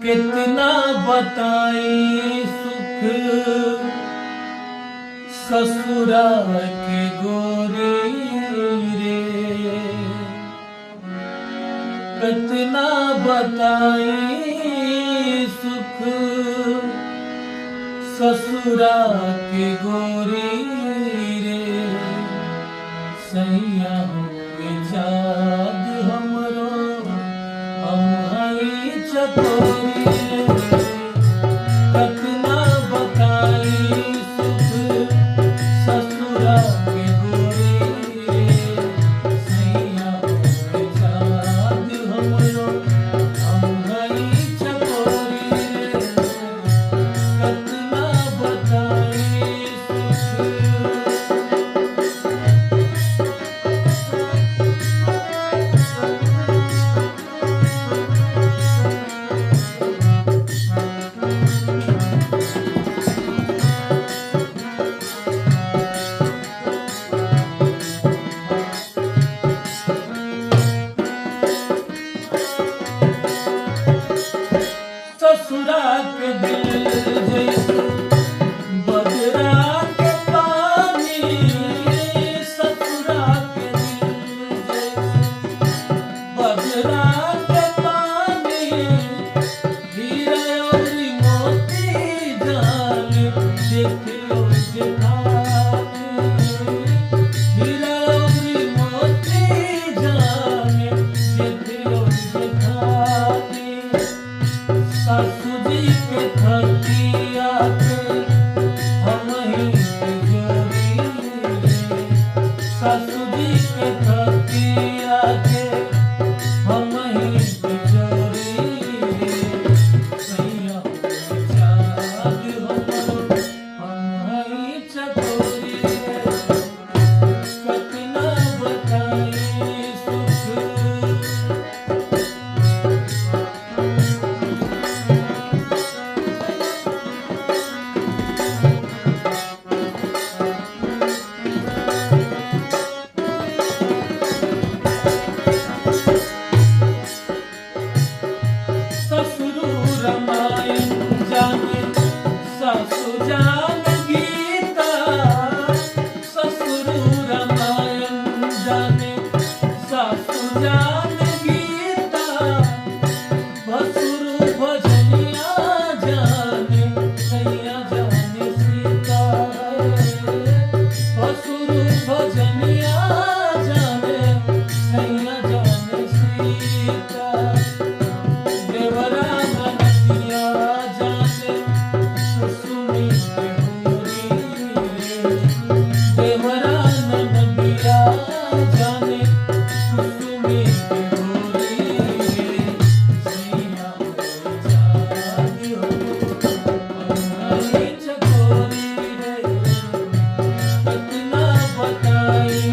कितना बताई सुख ससुरा के गोरी रे, कितना बताई सुख ससुरा के गोरी रे। सैया होवे जाद हमरो हम हई चकोरी रे, कितना बताई सुख ससुरा के गोरी रे। सैया होवे जाद हमरो हम हई चकोरी रे, कितना बताई सुख। ससुरा के दिल जैसे बदरा के पानी, ससुरा के दिल जैसे बदरा के पानी। हीरा और मोती जाने देखियो जेठानी, हीरा और मोती जाने देखियो जेठानी। सासू जी के खतिया के हम ही जोड़ी रे, सासू जी के खतिया के हम ही जोड़ी रे। सैया होवे जाद हमरो हम हई चकोरी रे, कितना बताई सुख। ससुरु रामायण जाने सासु जान गीता, ससुरु रामायण जाने सासु जान गीता। भसुरु भजनिया जाने सैया जाने सीता, भसुरु भजनिया जाने सैया जाने सीता। देवरा नदिया जाने कुसुमी के होरी रे, देवरा नदिया जाने कुसुमी के होरी रे। सैया होवे जाद हमरो हम हई चकोरी रे, कितना बताई